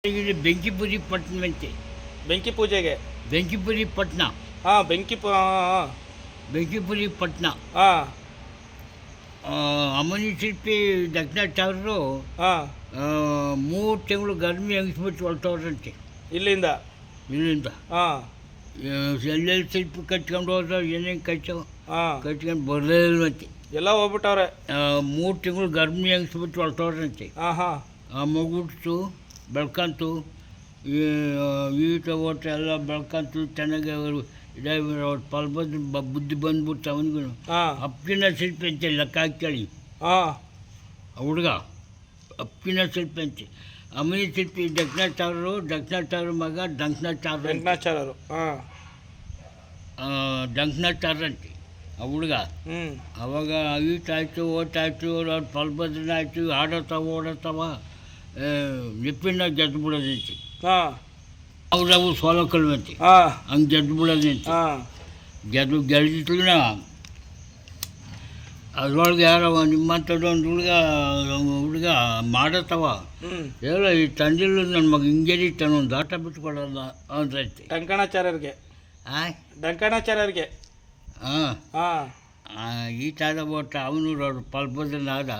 ಇಲ್ಲಿ ಬೆಂಕಿಪುರಿ ಪಟ್ಟಣ ಅಂತೆ. ಬೆಂಕಿ ಪೂಜೆಗೆ ಬೆಂಕಿಪುರಿ ಪಟ್ಟಣ, ಹಾಂ ಬೆಂಕಿಪುರಿ ಪಟ್ಟಣ. ಹಾಂ ಅಮನಿ ಶಿಲ್ಪಿ ದಕ್ಷಿಣಾಚಾರ್ಯರು ಹಾಂ 3 ತಿಂಗಳು ಗರ್ಮಿ ಹಂಗಿಸ್ಬಿಟ್ಟು ಹೊರಟವ್ರಂತೆ ಇಲ್ಲಿಂದ. ಹಾಂ ಎಲ್ಲೆಲ್ಲಿ ಶಿಲ್ಪಿ ಕಟ್ಕೊಂಡು ಹೋದ್ರೆ ಏನೇನು ಹಾಂ ಕಟ್ಕೊಂಡು ಬರಲೇ ಇಲ್ವಂತೆ. ಎಲ್ಲ ಹೋಗ್ಬಿಟ್ಟವ್ರೆ. 3 ತಿಂಗಳು ಗರ್ಮಿ ಹಂಗಿಸ್ಬಿಟ್ಟು ಹೊರಟವ್ರಂತೆ. ಹಾಂ ಹಾಂ ಆ ಮಗುಡ್ತು ಬೆಳ್ಕಂತು, ಈಟ ಓಟ ಎಲ್ಲ ಬೆಳ್ಕಂತು ಚೆನ್ನಾಗಿ ಅವರು ಅವ್ರ ಫಲಬದ್ದು ಬುದ್ಧಿ ಬಂದ್ಬಿಟ್ಟು ಅವನಿಗೂ ಅಪ್ಪಿನ ಶಿಲ್ಪಿ ಅಂತೆ ಲೆಕ್ಕ ಹಾಕ್ತೇಳಿ. ಹಾಂ ಹುಡುಗ ಅಪ್ಪಿನ ಶಿಲ್ಪಿ ಅಂತೆ. ಅಮನಿ ಶಿಲ್ಪಿ ದಕ್ಷಿಣಾಚಾರ್ಯರ ಮಗ ವೆಂಕಟಾಚಾರ್ಯರು. ಹಾಂ ಡಂಕನಾಚಾರ್ಯಂತೆ ಆ ಹುಡುಗ. ಅವಾಗ ಈಟಾಯ್ತು ಓಟಾಯ್ತು ಅವ್ರ ಫಲಭದ್ರನ ಆಯಿತು, ಆಡತ್ತಾವ ಓಡತ್ತಾವ, ನಿಪ್ಪಿನ ಗೆದ್ದು ಬಿಡೋದೈತಿ. ಹಾಂ ಅವ್ರವು ಸೋಲ ಕಲ್ವಂತೆ, ಹಂಗೆ ಗೆದ್ದು ಬಿಡೋದಂತೆ. ಗೆದ್ದಿಟ್ಲನ ಅದ್ರೊಳಗೆ ಯಾರವ ನಿಮ್ಮಂಥದ್ದು ಒಂದು ಹುಡುಗ ಮಾಡತ್ತವ, ಹೇಳೋ ಈ ತಂದಿಲ್ಲ ನನ್ನ ಮಗ ಹಿಂಗೇರಿ ಒಂದು ಆಟ ಬಿಟ್ಕೊಡಲ್ಲ ಅಂದ್ರೈತಿ ಡಂಕಣಾಚಾರ್ಯರಿಗೆ. ಹಾಂ ಈ ಥರ ಓಟ ಅವನು ಅವ್ರ ಫಲಭದ್ರನಾದ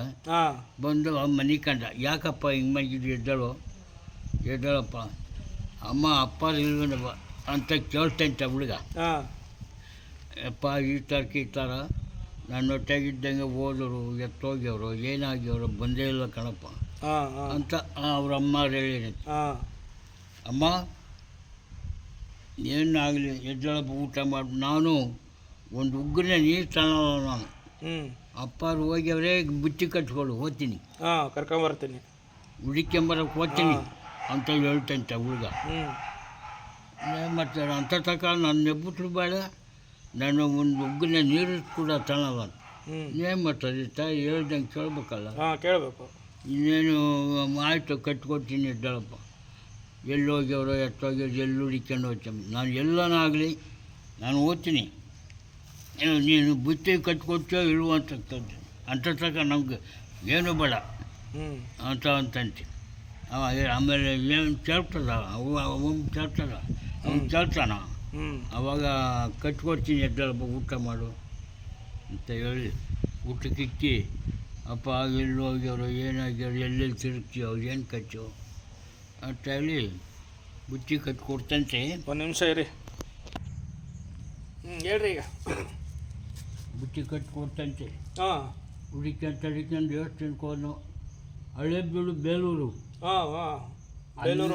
ಬಂದು ಮನೆ ಕಂಡ. ಯಾಕಪ್ಪ ಹಿಂಗೆ ಮಗಿದ್ದು ಎದ್ದಳಪ್ಪ ಅಮ್ಮ ಅಪ್ಪ ಇಲ್ವೇನಪ್ಪ ಅಂತ ಕೇಳ್ತಂತೆ ಹುಡುಗ. ಅಪ್ಪ ಈ ಥರ ನನ್ನ ಹೊಟ್ಟೆಗಿದ್ದಂಗೆ ಹೋದರು, ಎತ್ತೋಗ್ಯವರು, ಏನಾಗ್ಯವರು, ಬಂದೇ ಇಲ್ಲ ಕಣಪ್ಪ ಅಂತ ಅವ್ರ ಅಮ್ಮ ಹೇಳಿರಂತೆ. ಅಮ್ಮ ಏನಾಗಲಿ ಎದ್ದಳಪ್ಪ, ಊಟ ಮಾಡಿ ನಾನು ಒಂದು ಉಗ್ರನ್ನ ನೀರು ತಗೊಳ್ಳೋ, ನಾನು ಅಪ್ಪಾರು ಹೋಗ್ಯವ್ರೆ ಬುತ್ತಿ ಕಟ್ಕೊಂಡು ಹೋಗ್ತೀನಿ, ಕರ್ಕೊಂಬರ್ತೀನಿ, ಹುಡುಕೊಂಬರಕ್ಕೆ ಹೋಗ್ತೀನಿ ಅಂತ ಹೇಳ್ತಂತೆ ಹುಡುಗ. ಮತ್ತು ಅಂಥ ತಕ ನನ್ನ ನೆಬ್ಬಿಟ್ರು ಬೇಡ, ನಾನು ಒಂದು ಉಗ್ಗನ್ನ ನೀರು ಕೂಡ ತಗೊಳ್ಳಲ್ಲ. ಏನು ಮಾಡ್ತದೆ ತಾಯಿ ಹೇಳ್ದಂಗೆ ಕೇಳ್ಬೇಕಲ್ಲ. ಕೇಳಬೇಕು. ಇನ್ನೇನು ಆಯಿತು ಕಟ್ಕೊಡ್ತೀನಿ ಎದ್ದಳಪ್ಪ. ಎಲ್ಲಿ ಹೋಗ್ಯವ್ರೋ ಎತ್ತೋಗ್ಯವ್ರು ಎಲ್ಲಿ ಹುಡುಕೊಂಡು ಹೋಗ್ತೀನಿ, ನಾನು ಎಲ್ಲನಾಗಲಿ ನಾನು ಓದ್ತೀನಿ, ನೀನು ಬುತ್ತಿ ಕಟ್ಕೊಡ್ತೀಯೋ ಇಳುವ ಅಂತ ತಕ ನಮ್ಗೆ ಏನೂ ಬೇಡ ಅಂತಂತೆ. ಆಮೇಲೆ ಏನು ಕೇಳ್ತದ ಅವ್ನು ಕೇಳ್ತಾನ. ಅವಾಗ ಕಟ್ಕೊಡ್ತೀನಿ ಎದ್ದಳಪ್ಪ, ಊಟ ಮಾಡು ಅಂತ ಹೇಳಿ ಊಟಕ್ಕೆ ಇಕ್ಕಿ, ಅಪ್ಪ ಎಲ್ಲಿ ಹೋಗ್ಯವ್ರು, ಏನಾಗ್ಯವ್ರು, ಎಲ್ಲೆಲ್ಲಿ ತಿರುಗ್ತೀಯೋ, ಏನು ಕಚ್ಚು ಅಂತ ಹೇಳಿ ಬುತ್ತಿ ಕಟ್ಕೊಡ್ತಂತೆ. ಒಂದು ನಿಮಿಷ ಇರಿ, ಹೇಳ್ರಿ. ಈಗ ಬುತ್ತಿ ಕಟ್ಕೊಡ್ತಂತೆ. ಹುಡುಕೊಂಡು ದೇವಸ್ಥಾನಕ್ಕೆ ಹೋದನು. ಹಳೇಬೀಡು ಬೇಲೂರು.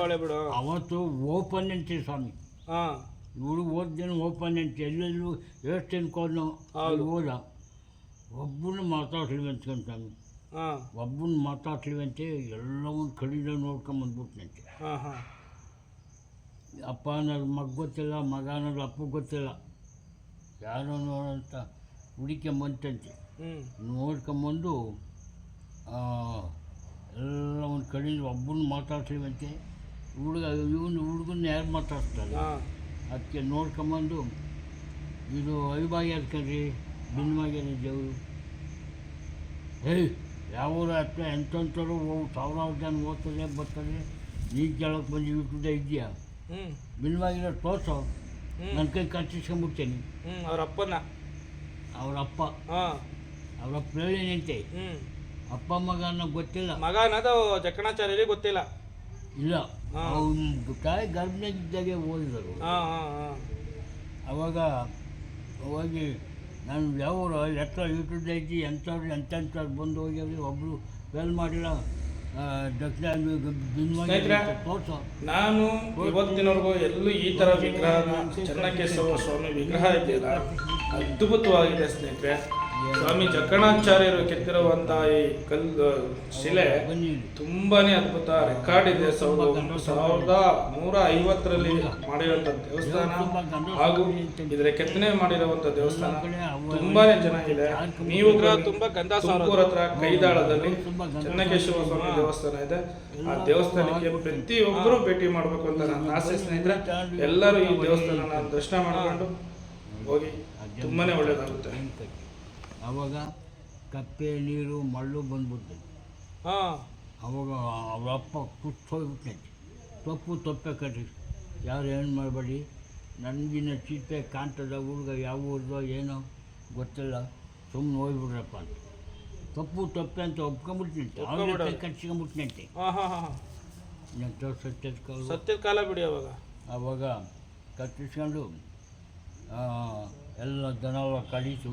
ಹಳೇಬೀಡು ಅವತ್ತು ಓಪನ್ ಅಂತೆ ಸ್ವಾಮಿ. ಇವಳು ಓದ್ದೇನು ಓಪನ್ ಅಂತೆ. ಎಲ್ಲೆಲ್ಲೂ ದೇವಸ್ಥಾನಕ್ಕೆ ಹೋದನು. ಹೋದ ಒಬ್ಬನು ಮಾತಾಡ್ಲಿವಂತ್ಕೊಂತಾನೆ, ಒಬ್ಬನ ಮಾತಾಡ್ಲಿವಂತೆ. ಎಲ್ಲವನ್ನ ಕಡಿದ ನೋಡ್ಕೊಂಬಂದ್ಬಿಟ್ನಂತೆ. ಅಪ್ಪ ಅನ್ನೋದು ಮಗ ಗೊತ್ತಿಲ್ಲ, ಮಗ ಅನ್ನೋದು ಅಪ್ಪಗೆ ಗೊತ್ತಿಲ್ಲ, ಯಾರೋ ನೋಡಂತ ಹುಡುಕೊಂಬಂತಂತೆ. ನೋಡ್ಕೊಂಬಂದು ಎಲ್ಲ ಒಂದು ಕಡೆಯಿಂದ ಒಬ್ಬನ ಮಾತಾಡ್ತೀವಂತೆ. ಹುಡುಗನ್ನ ಯಾರು ಮಾತಾಡ್ತಾರೆ, ಅದಕ್ಕೆ ನೋಡ್ಕೊಂಬಂದು ಇದು ಐಬಾಗಿ ಅದ್ಕಂಡ್ರಿ ಭಿನ್ನವಾಗಿರೋ ದೇವರು, ಯಾವ ಹತ್ರ ಎಂಥವ್ರು ಸಾವಿರಾರು ಜನ ಓದ್ತದೆ ಬರ್ತದೆ, ನೀರು ಕೇಳೋಕ್ಕೆ ಬಂದು ಯೂಟ್ಯೂಬ್ದಾಗ ಇದೆಯಾ, ಭಿನ್ನವಾಗಿರೋ ತೋರ್ಸೋ, ನನ್ನ ಕೈ ಕಟ್ಟಿಸ್ಕೊಂಡ್ಬಿಡ್ತೇನೆ. ಅವರಪ್ಪ ಅವರಪ್ಪ ಹೇಳಿ ನಿಂತೆ. ಅಪ್ಪ ಮಗ ಅನ್ನೋದು ಗೊತ್ತಿಲ್ಲ, ಮಗ ಅನ್ನೋದು ಜಕಣಾಚಾರ್ಯರಿಗೆ ಗೊತ್ತಿಲ್ಲ. ಇಲ್ಲ, ಅವ್ನು ತಾಯಿ ಗರ್ಭಿಣಿಯಾಗಿದ್ದಾಗೆ ಓದಿದರು. ಅವಾಗ ಹೋಗಿ ನಾನು ಯಾವರು ಎತ್ತ ಯೂಟ್ಯೂಬ್ ಐತಿ ಎಂಥವ್ರು ಬಂದು ಹೋಗ್ಯಾವ್ರಿ, ಒಬ್ಬರು ಫೇಲ್ ಮಾಡಿಲ್ಲ. ನಾನು ಇವತ್ತಿನವರೆಗೂ ಎಲ್ಲೂ ಈ ಥರ ವಿಗ್ರಹ, ಚೆನ್ನಕೇಶವ ಸ್ವಾಮಿ ವಿಗ್ರಹ ಇದೆಯಲ್ಲ ಅದ್ಭುತವಾಗಿದೆ ಸ್ನೇಹಿತರೆ. ಸ್ವಾಮಿ ಜಕಣಾಚಾರ್ಯರು ಕೆತ್ತಿರುವಂತಹ ಈ ಕಲ್ಲು ಶಿಲೆ ತುಂಬಾನೇ ಅದ್ಭುತ. ರೆಕಾರ್ಡ್ ಇದೆ. 1150ರಲ್ಲಿ ಮಾಡಿರುವಂಥ ದೇವಸ್ಥಾನ ಹಾಗೂ ಇದರ ಕೆತ್ತನೆ ಮಾಡಿರುವಂಥ ದೇವಸ್ಥಾನ ತುಂಬಾನೇ ಚೆನ್ನಾಗಿದೆ. ನೀವು ತುಂಬಾ ತುಮಕೂರು ಹತ್ರ ಕೈದಾಳದಲ್ಲಿ ಚೆನ್ನಕೇಶವ ಸ್ವಾಮಿ ದೇವಸ್ಥಾನ ಇದೆ. ಆ ದೇವಸ್ಥಾನಕ್ಕೆ ಪ್ರತಿಯೊಬ್ಬರು ಭೇಟಿ ಮಾಡಬೇಕು ಅಂತ ನನ್ನ ಆಸೆ ಸ್ನೇಹಿತರೆ. ಎಲ್ಲರೂ ಈ ದೇವಸ್ಥಾನ ದರ್ಶನ ಮಾಡಿಕೊಂಡು ಹೋಗಿ, ತುಂಬಾನೇ ಒಳ್ಳೇದಾಗುತ್ತೆ. ಆವಾಗ ಕಪ್ಪೆ ನೀರು ಮಳ್ಳು ಬಂದ್ಬಿಡ್ತೈತಿ. ಅವಾಗ ಅವ್ರ ಅಪ್ಪ ಕುಚ್ಚೋಗ್ಬಿಟ್ಟೈತಿ. ತೊಪ್ಪೆ ಕಟ್ಟಿ ಯಾರು ಏನು ಮಾಡಬೇಡಿ. ನನಗಿನ್ನ ಚಿಟ್ಟೆ ಕಾಣ್ತದ ಹುಡುಗ ಯಾವ ಊರ್ದೋ ಏನೋ ಗೊತ್ತಿಲ್ಲ, ಸುಮ್ಮನೆ ಹೋಗ್ಬಿಡ್ರಪ್ಪ ಅಂತ. ತೊಪ್ಪೆ ಅಂತ ಒಪ್ಕೊಂಬಿಡ್ತೀನಿ, ಅವ್ರ ಕಟ್ಸ್ಕೊಂಬಿಟ್ನಂತೆ. ಎಂಥ ಸತ್ಯದ ಕಾಲ ಬಿಡಿ. ಅವಾಗ ಕಟ್ಟಿಸ್ಕೊಂಡು ಎಲ್ಲ ದನ ಕಳೀತು.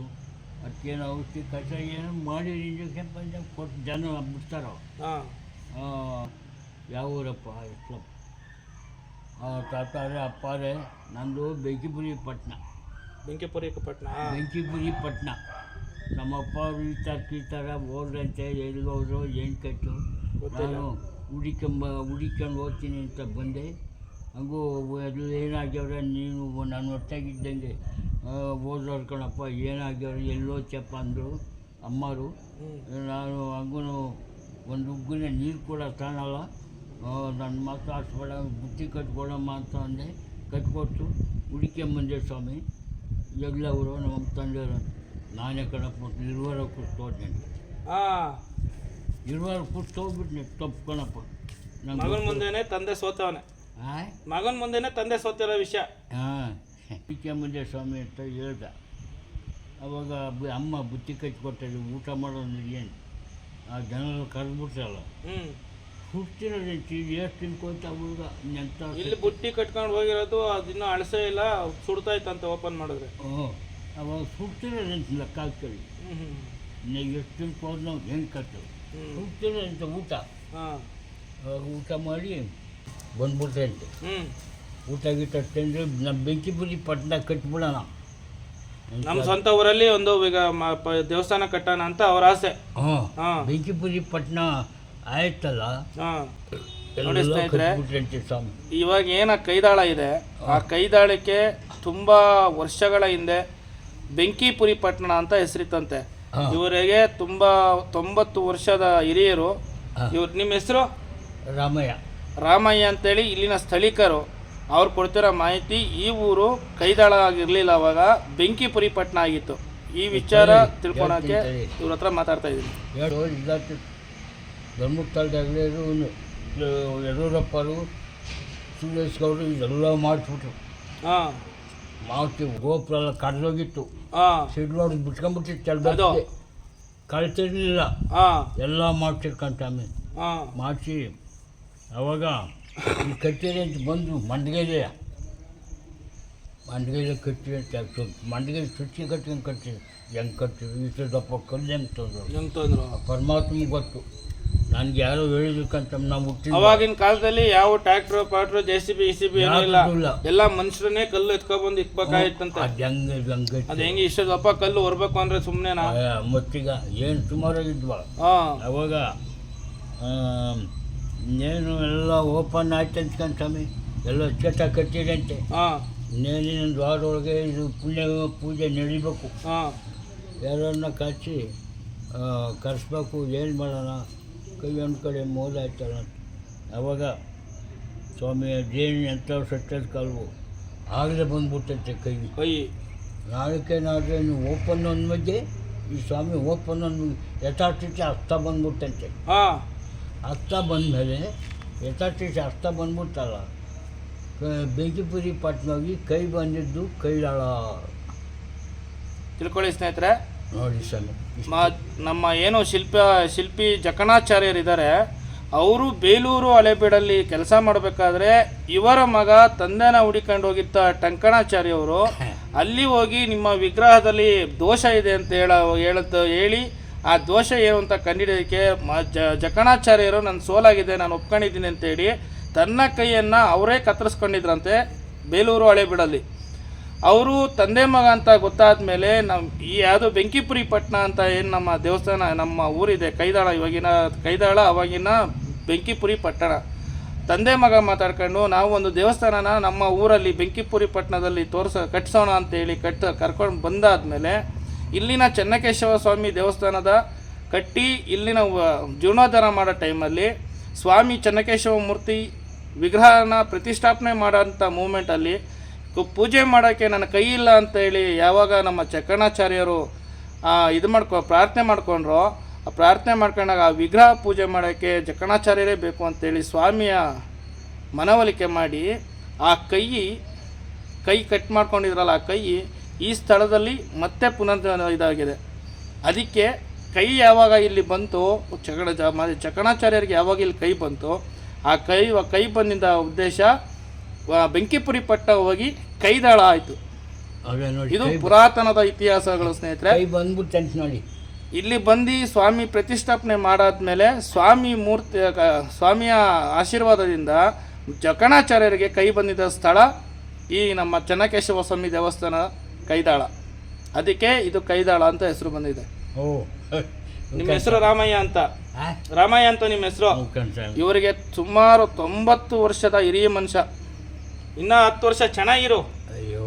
ಅದಕ್ಕೇನು ಔಷಧಿ ಕಷ ಏನೋ ಮಾಡಿ ಇಂಜೆಕ್ಷನ್ ಪಂಜೆಕ್ಷನ್ ಕೊಟ್ಟು ಜನ ಬಿಡ್ತಾರೋ. ಯಾವ ಊರಪ್ಪ ಎಷ್ಟಪ್ಪ ತಾತಾರೆ ಅಪ್ಪಾರೆ. ನಂದು ಬೆಂಕಿಪುರಿ ಪಟ್ಟಣ. ನಮ್ಮಪ್ಪ ಈ ಥರ ಹೋದ್ರಂತೆ, ಎಲ್ಲಿಗೋದ್ರು ಏನು ಕಟ್ಟು. ನಾನು ಹುಡಿಕೊಂಡು ಹೋಗ್ತೀನಿ ಅಂತ ಬಂದೆ. ಹಂಗೂ ಅದು ಏನಾಗ್ಯವ್ರೆ, ನೀನು ನಾನು ಹೊತ್ತಾಗಿದ್ದಂಗೆ ಓದೋರು ಕಣಪ್ಪ, ಏನಾಗ್ಯವ್ರೆ ಎಲ್ಲೋ ಚಪ್ಪ ಅಂದರು ಅಮ್ಮರು. ನಾನು ಹಂಗೂ ಒಂದು ಉಗ್ಗಿನ ನೀರು ಕೂಡ ತಾಣಲ್ಲ, ನನ್ನ ಮಾತು ಆಡಿಸ್ಬೇಡ, ಬುತ್ತಿ ಕಟ್ಕೊಡಮ್ಮ ಅಂತ ಅಂದೆ. ಕಟ್ಕೊಟ್ಟು ಹುಡ್ಕೊಂಬಂದೆ ಸ್ವಾಮಿ. ಎಲ್ಲವರು ನಮ್ಮ ತಂದೆಯವರು ನಾನೇ ಕಣಪ್ಪ ಇರುವಾರ ಕೂತ್ಕೊಂಡೆ. ಇರುವಾರ ಕೂತ್ಕೊಂಡ್ಬಿಟ್ನೆ ತಪ್ಪು ಕಣಪ್ಪ. ಮಗನ ಮುಂದೆನೇ ತಂದೆ ಸೋತವನೇ. ಮಗನ ಮುಂದೆನೇ ತಂದೆ ಸೋತಿರೋ ವಿಷಯ. ಹುಡ್ಕೊಂಬಂದೆ ಸ್ವಾಮಿ ಅಂತ ಹೇಳ್ದ. ಅವಾಗ ಅಮ್ಮ ಬುತ್ತಿ ಕಟ್ಕೊಟ್ಟಿದ್ವಿ, ಊಟ ಮಾಡೋದು ಏನು ಆ ಜನ ಕರೆದ್ಬಿಟ್ರಲ್ಲ. ಹುಡ್ತಿರೋದು ಎಷ್ಟು ತಿನ್ಕೊಂತ ಹುಡುಗ ಎಂತ. ಇಲ್ಲಿ ಬುಟ್ಟಿ ಕಟ್ಕೊಂಡು ಹೋಗಿರೋದು ಅದಿನ್ನೂ ಅಳಸೇ ಇಲ್ಲ, ಸುಡ್ತಾಯ್ತಂತ ಓಪನ್ ಮಾಡಿದ್ರೆ. ಅವಾಗ ಸುಡ್ತಿರೋದಂತಿಲ್ಲ ಕಾಲ್ಕಳಿ. ನೀವು ಎಷ್ಟು ತಿನ್ಕೊಂಡು ನಾವು ಹೆಂಗೆ ಕಟ್ಟು ಸುಡ್ತಿರೋದಂತ ಊಟ. ಊಟ ಮಾಡಿ ಬಂದ್ಬಿಟ್ರೆ ಅಂತೆ. ಊಟ ಗೀಟ ತಿಂದ್ರೆ ನಮ್ಮ ಬೆಂಕಿಪುರಿ ಪಟ್ಟಣ ಕಟ್ಬಿಡೋಣ. ನಮ್ಮ ಸ್ವಂತ ಊರಲ್ಲಿ ಒಂದು ಈಗ ದೇವಸ್ಥಾನ ಕಟ್ಟೋಣ ಅಂತ ಅವ್ರ ಆಸೆ. ಬೆಂಕಿಪುರಿ ಪಟ್ಟಣ ಆಯ್ತಲ್ಲ. ನೋಡಿ ಸ್ನೇಹಿತರೆ, ಇವಾಗ ಏನ ಕೈದಾಳ ಇದೆ, ಆ ಕೈದಾಳಕ್ಕೆ ತುಂಬ ವರ್ಷಗಳ ಹಿಂದೆ ಬೆಂಕಿಪುರಿ ಪಟ್ಟಣ ಅಂತ ಹೆಸರಿತ್ತಂತೆ. ಇವರಿಗೆ ತುಂಬ 90 ವರ್ಷದ ಹಿರಿಯರು. ಇವ್ರು ನಿಮ್ಮ ಹೆಸರು ರಾಮಯ್ಯ ಅಂತೇಳಿ ಇಲ್ಲಿನ ಸ್ಥಳೀಕರು. ಅವ್ರು ಕೊಡ್ತಿರೋ ಮಾಹಿತಿ, ಈ ಊರು ಕೈದಾಳ ಆಗಿರಲಿಲ್ಲ, ಅವಾಗ ಬೆಂಕಿಪುರಿ ಪಟ್ಟಣ ಆಗಿತ್ತು. ಈ ವಿಚಾರ ತಿಳ್ಕೊಳಕ್ಕೆ ಇವ್ರ ಹತ್ರ ಮಾತಾಡ್ತಾ ಇದ್ದೀನಿ. ಧರ್ಮಸ್ಥಳದಾಗಲೇ ಯಡಿಯೂರಪ್ಪರು ಸುರೇಶ್ ಗೌಡರು ಇದೆಲ್ಲ ಮಾಡಿಸ್ಬಿಟ್ರು. ಮಾಡ್ತೀವಿ. ಗೋಪುರ ಎಲ್ಲ ಕಡ್ದೋಗಿತ್ತು, ಸಿಡ್ಲೋಡ್ ಬಿಟ್ಕೊಂಡ್ಬಿಟ್ಟಿತ್ತು, ಕಳ್ತಿರ್ಲಿಲ್ಲ. ಎಲ್ಲ ಮಾಡ್ತಿರ್ಕಂತ ಆಮೇಲೆ ಮಾಡಿಸಿ ಅವಾಗ ಈ ಕಟ್ಟಿದೆ ಅಂತ ಬಂದು ಮಂಡ್ಗೆಲೆ ಕಟ್ಟಿ ಅಂತ ಮಂಡ್ಗೆ ಸುಚ್ಚಿ ಕಟ್ಕೊಂಡು ಕಟ್ಟಿ ಹೆಂಗೆ ಕಟ್ಟಿದ್ರು, ಇಷ್ಟು ದಪ್ಪ ಕಲ್ಲು ಹೆಂಗೆ ತಂದರು ಪರಮಾತ್ಮಗೆ ಗೊತ್ತು. ನನಗೆ ಯಾರೋ ಹೇಳಿದಕ್ಕಂತ ನಾವು ಹುಟ್ಟಿ ಅವಾಗಿನ ಕಾಲದಲ್ಲಿ ಯಾವ ಟ್ರ್ಯಾಕ್ಟರ್ ಪಾಟ್ರು JCB ಏನಿಲ್ಲ, ಎಲ್ಲ ಮನುಷ್ಯರನ್ನೇ ಕಲ್ಲು ಎತ್ಕೊಬಂದು ಇಕ್ಬೇಕಾಗಿತ್ತಂತೆ. ಅದು ಹೆಂಗೆ ಇಷ್ಟು ದಪ್ಪ ಕಲ್ಲು ಹೊರ್ಬೇಕು ಅಂದ್ರೆ ಸುಮ್ಮನೆ ಮತ್ತೀಗ ಏನು ಸುಮಾರಾಗಿದ್ವ. ಅವಾಗ ಇನ್ನೇನು ಎಲ್ಲ ಓಪನ್ ಆಯ್ತು ಅಂದ್ಕೊಂಡು ಸ್ವಾಮಿ, ಎಲ್ಲ ಚಟ ಕಟ್ಟಿದಂತೆ. ಇನ್ನೇನಿನೊಂದು ವಾರದೊಳಗೆ ಇದು ಪೂಜೆ ನಡಿಬೇಕು. ಯಾರನ್ನ ಕರೆಸ್ಬೇಕು. ಏನು ಮಾಡೋಣ, ಕೈ ಒಂದು ಕಡೆ ಮೋದಾಯ್ತಲ್ಲ. ಅವಾಗ ಸ್ವಾಮಿ ಅದೇನು ಎಂಥವ್ರು ಸತ್ತದ ಕಾಲವು ಆಗಲೇ ಬಂದ್ಬಿಟ್ಟೈತೆ ಕೈ. ನಾಳೆಕೇನಾದರೆ ನೀವು ಓಪನ್ ಒಂದು ಮಧ್ಯೆ ಈ ಸ್ವಾಮಿ ಓಪನ್ ಒಂದು ಯಥಾರ್ಥಿಸಿ ಹಸ್ತ ಬಂದ್ಬಿಟ್ಟಂತೆ. ಹಸ್ತ ಬಂದಮೇಲೆ ಯಥಾರ್ಥಿಸಿ ಹಸ್ತ ಬಂದ್ಬಿಡ್ತಲ್ಲ, ಬೆಂಕಿಪುರಿ ಪಟ್ಟಣವಾಗಿ ಕೈ ಬಂದಿದ್ದು ಕೈದಾಳ. ತಿಳ್ಕೊಳ್ಳಿ ಸ್ನೇಹಿತರೆ. ನೋಡಿ ಸ್ವಾಮಿ, ನಮ್ಮ ಏನು ಶಿಲ್ಪಿ ಜಕಣಾಚಾರ್ಯರಿದ್ದಾರೆ, ಅವರು ಬೇಲೂರು ಹಳೆಬೀಡಲ್ಲಿ ಕೆಲಸ ಮಾಡಬೇಕಾದ್ರೆ ಇವರ ಮಗ ತಂದೆನ ಹುಡಿಕೊಂಡು ಹೋಗಿದ್ದ ಟಂಕಣಾಚಾರ್ಯವರು ಅಲ್ಲಿ ಹೋಗಿ ನಿಮ್ಮ ವಿಗ್ರಹದಲ್ಲಿ ದೋಷ ಇದೆ ಅಂತ ಹೇಳಿ ಆ ದೋಷ ಏನು ಅಂತ ಕಂಡಿಡಿಯೋದಕ್ಕೆ ಜಕಣಾಚಾರ್ಯರು ನನ್ನ ಸೋಲಾಗಿದೆ, ನಾನು ಒಪ್ಕೊಂಡಿದ್ದೀನಿ ಅಂತೇಳಿ ತನ್ನ ಕೈಯನ್ನು ಅವರೇ ಕತ್ತರಿಸ್ಕೊಂಡಿದ್ರಂತೆ ಬೇಲೂರು ಹಳೆಬೀಡಲ್ಲಿ. ಅವರು ತಂದೆ ಮಗ ಅಂತ ಗೊತ್ತಾದ ಮೇಲೆ ಈ ಯಾವುದು ಬೆಂಕಿಪುರಿ ಪಟ್ಟಣ ಅಂತ ಏನು ನಮ್ಮ ದೇವಸ್ಥಾನ ನಮ್ಮ ಊರಿದೆ ಕೈದಾಳ, ಇವಾಗಿನ ಕೈದಾಳ, ಅವಾಗಿನ ಬೆಂಕಿಪುರಿ ಪಟ್ಟಣ. ತಂದೆ ಮಗ ಮಾತಾಡ್ಕೊಂಡು ನಾವು ಒಂದು ದೇವಸ್ಥಾನನ ನಮ್ಮ ಊರಲ್ಲಿ ಬೆಂಕಿಪುರಿ ಪಟ್ಟಣದಲ್ಲಿ ಕಟ್ಟಿಸೋಣ ಅಂತೇಳಿ ಕರ್ಕೊಂಡು ಬಂದಾದಮೇಲೆ ಇಲ್ಲಿನ ಚೆನ್ನಕೇಶವ ಸ್ವಾಮಿ ದೇವಸ್ಥಾನದ ಕಟ್ಟಿ ಇಲ್ಲಿನ ಜೀರ್ಣೋದ್ಧಾರ ಮಾಡೋ ಟೈಮಲ್ಲಿ ಸ್ವಾಮಿ ಚೆನ್ನಕೇಶವ ಮೂರ್ತಿ ವಿಗ್ರಹನ ಪ್ರತಿಷ್ಠಾಪನೆ ಮಾಡೋಂಥ ಮೂಮೆಂಟಲ್ಲಿ ಪೂಜೆ ಮಾಡೋಕ್ಕೆ ನನ್ನ ಕೈ ಇಲ್ಲ ಅಂತೇಳಿ ಯಾವಾಗ ನಮ್ಮ ಚಕ್ಕಣಾಚಾರ್ಯರು ಪ್ರಾರ್ಥನೆ ಮಾಡ್ಕೊಂಡ್ರು, ಪ್ರಾರ್ಥನೆ ಮಾಡ್ಕೊಂಡಾಗ ಆ ವಿಗ್ರಹ ಪೂಜೆ ಮಾಡೋಕ್ಕೆ ಜಕ್ಕಣಾಚಾರ್ಯರೇ ಬೇಕು ಅಂತೇಳಿ ಸ್ವಾಮಿಯ ಮನವೊಲಿಕೆ ಮಾಡಿ ಆ ಕೈ ಕಟ್ ಮಾಡ್ಕೊಂಡಿದ್ರಲ್ಲ ಆ ಕೈ ಈ ಸ್ಥಳದಲ್ಲಿ ಮತ್ತೆ ಪುನರ್ ಇದಾಗಿದೆ. ಅದಕ್ಕೆ ಕೈ ಯಾವಾಗ ಇಲ್ಲಿ ಬಂತು ಚಕಣಾಚಾರ್ಯರಿಗೆ ಯಾವಾಗ ಇಲ್ಲಿ ಕೈ ಬಂತು, ಆ ಕೈ ಬಂದಿದ್ದ ಉದ್ದೇಶ ಬೆಂಕಿಪುರಿ ಪಟ್ಟ ಹೋಗಿ ಕೈದಾಳ ಆಯಿತು. ಇದು ಪುರಾತನದ ಇತಿಹಾಸಗಳು ಸ್ನೇಹಿತರೆ. ನೋಡಿ ಇಲ್ಲಿ ಬಂದು ಸ್ವಾಮಿ ಪ್ರತಿಷ್ಠಾಪನೆ ಮಾಡಾದ್ಮೇಲೆ ಸ್ವಾಮಿಯ ಆಶೀರ್ವಾದದಿಂದ ಜಕಣಾಚಾರ್ಯರಿಗೆ ಕೈ ಬಂದಿದ್ದ ಸ್ಥಳ ಈ ನಮ್ಮ ಚೆನ್ನಕೇಶವ ಸ್ವಾಮಿ ದೇವಸ್ಥಾನ ಕೈದಾಳ. ಅದಕ್ಕೆ ಇದು ಕೈದಾಳ ಅಂತ ಹೆಸರು ಬಂದಿದೆ. ನಿಮ್ಮ ಹೆಸರು ರಾಮಯ್ಯ ಅಂತ ನಿಮ್ಮ ಹೆಸರು. ಇವರಿಗೆ ಸುಮಾರು 90 ವರ್ಷದ ಹಿರಿಯ ಮನುಷ್ಯ. ಇನ್ನ 10 ವರ್ಷ ಚೆನ್ನಾಗಿರು. ಅಯ್ಯೋ